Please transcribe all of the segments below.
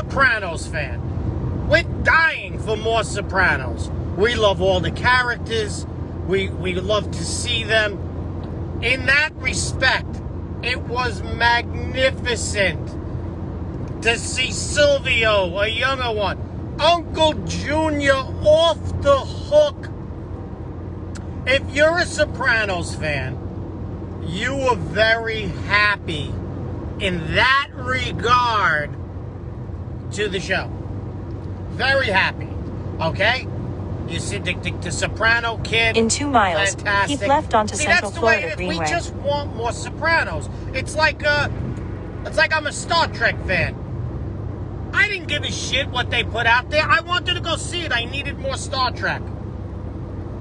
Sopranos fan. We're dying for more Sopranos. We love all the characters. We love to see them. In that respect, it was magnificent to see Silvio, a younger one, Uncle Junior off the hook. If you're a Sopranos fan, you were very happy in that regard to the show. Very happy, okay? You see the Soprano kid. In 2 miles, fantastic. keep left onto Central Florida Greenway. We just want more Sopranos. It's like I'm a Star Trek fan. I didn't give a shit what they put out there. I wanted to go see it. I needed more Star Trek.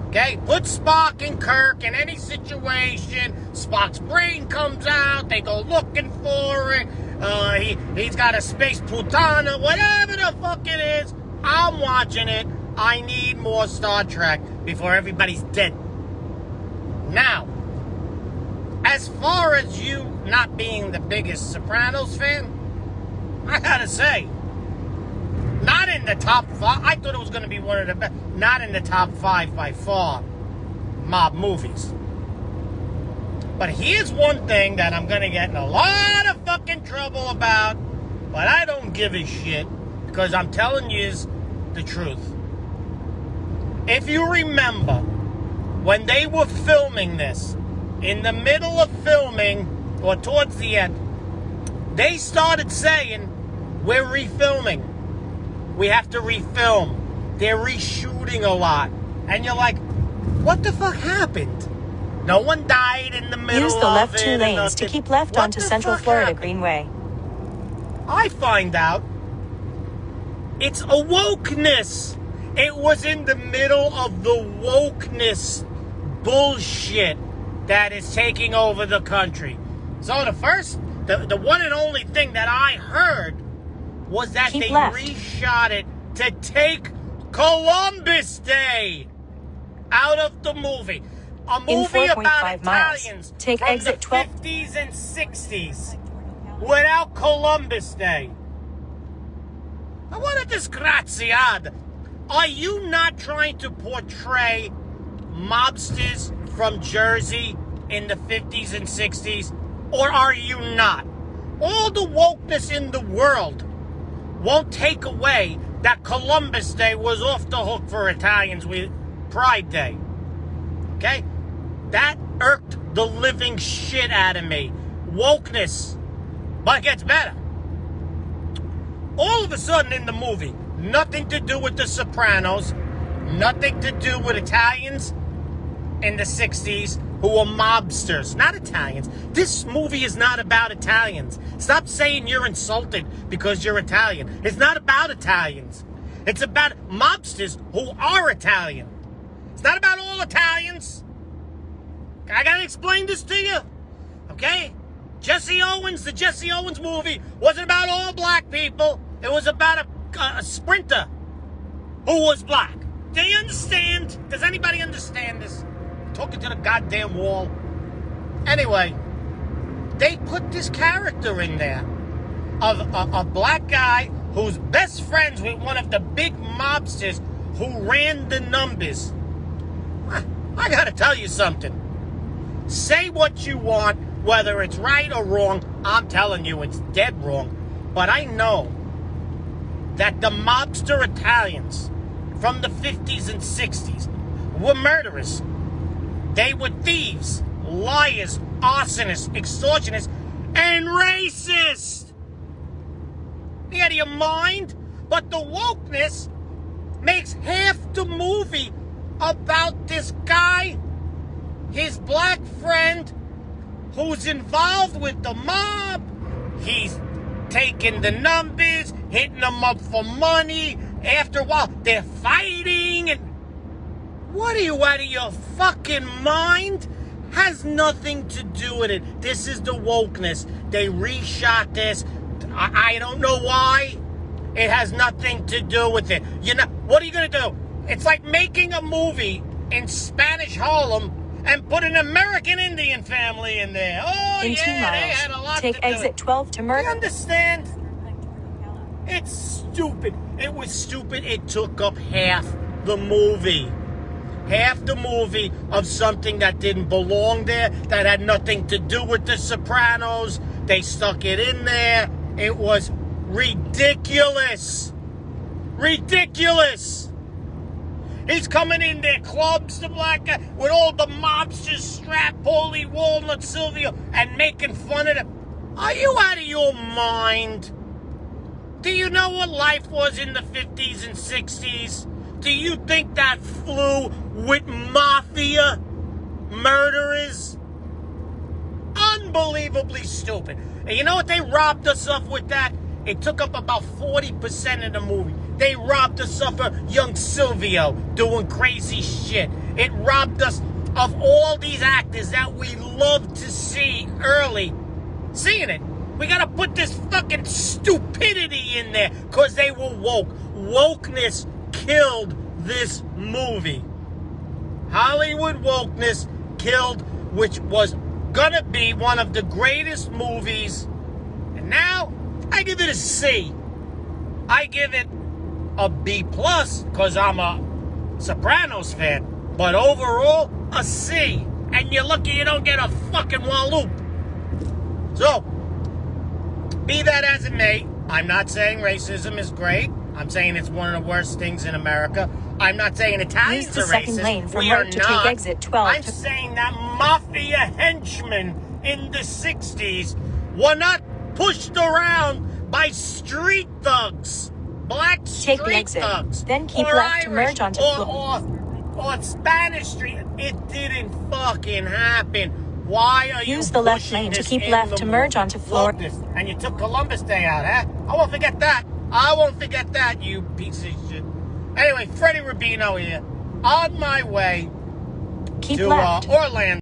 Okay? Put Spock and Kirk in any situation. Spock's brain comes out. They go looking for it. He's got a space Plutana. Whatever the fuck it is, I'm watching it. I need more Star Trek before everybody's dead. Now, as far as you not being the biggest Sopranos fan, I gotta say, not in the top 5. I thought it was going to be one of the best. Not in the top 5 by far mob movies. But here's one thing that I'm going to get in a lot of fucking trouble about, but I don't give a shit because I'm telling you the truth. If you remember, when they were filming this, in the middle of filming, or towards the end, they started saying, we're refilming. We have to refilm. They're reshooting a lot. And you're like, what the fuck happened? No one died in the middle of it. Use the left 2 lanes to keep left onto Central Florida Greenway. I find out it's a wokeness. It was in the middle of the wokeness bullshit that is taking over the country. So the one and only thing that I heard was that they reshot it to take Columbus Day out of the movie. A movie about Italians take from exit the 12. 50s and 60s without Columbus Day. What a disgraziad. Are you not trying to portray mobsters from Jersey in the 50s and 60s? Or are you not? All the wokeness in the world won't take away that Columbus Day was off the hook for Italians with Pride Day. Okay? That irked the living shit out of me. Wokeness. But it gets better. All of a sudden in the movie, nothing to do with the Sopranos, nothing to do with Italians in the 60s who were mobsters. Not Italians. This movie is not about Italians. Stop saying you're insulted because you're Italian. It's not about Italians. It's about mobsters who are Italian. It's not about all Italians. I gotta explain this to you. Okay? Jesse Owens, the Jesse Owens movie, wasn't about all black people. It was about a sprinter who was black. Do you understand? Does anybody understand this? Talking to the goddamn wall. Anyway, they put this character in there of a black guy who's best friends with one of the big mobsters who ran the numbers. I gotta tell you something. Say what you want, whether it's right or wrong. I'm telling you it's dead wrong. But I know that the mobster Italians from the 50s and 60s were murderers. They were thieves, liars, arsonists, extortionists, and racists. You out of your mind? But the wokeness makes half the movie about this guy, his black friend, who's involved with the mob. He's taking the numbers, hitting them up for money. After a while, they're fighting. And what are you, out of your fucking mind? Has nothing to do with it. This is the wokeness. They reshot this. I don't know why. It has nothing to do with it. You know, what are you going to do? It's like making a movie in Spanish Harlem and put an American Indian family in there. Oh, in 2 miles, they had a lot take to do. exit 12 to Murder. You understand? It's stupid. It was stupid. It took up half the movie. Half the movie of something that didn't belong there, that had nothing to do with The Sopranos. They stuck it in there. It was ridiculous. Ridiculous. He's coming in their clubs, the black guy, with all the mobsters strapped, Paulie, Walnut, Silvio, and making fun of them. Are you out of your mind? Do you know what life was in the 50s and 60s? Do you think that flew with mafia murderers? Unbelievably stupid. And you know what they robbed us of with that? It took up about 40% of the movie. They robbed us of young Silvio doing crazy shit. It robbed us of all these actors that we love to see early. Seeing it. We gotta put this fucking stupidity in there because they were woke. Wokeness killed this movie. Hollywood wokeness killed, which was gonna be one of the greatest movies. And now, I give it a C. I give it a B+, because I'm a Sopranos fan. But overall, a C. And you're lucky you don't get a fucking Walloop. So, be that as it may, I'm not saying racism is great. I'm saying it's one of the worst things in America. I'm not saying Italians Use the are second racist. lane from We are right to not. take exit 12. I'm saying that mafia henchmen in the 60s were not pushed around by street thugs. Black street Take the exit. thugs. Then keep or left to Irish, merge onto or Spanish Street. It didn't fucking happen. Why are you Use the left pushing lane to this keep in left the to merge movie? onto Florida. Look this, and you took Columbus Day out, huh? I won't forget that. I won't forget that, you piece of shit. Anyway, Freddie Rubino here, on my way Keep to left. Orlando.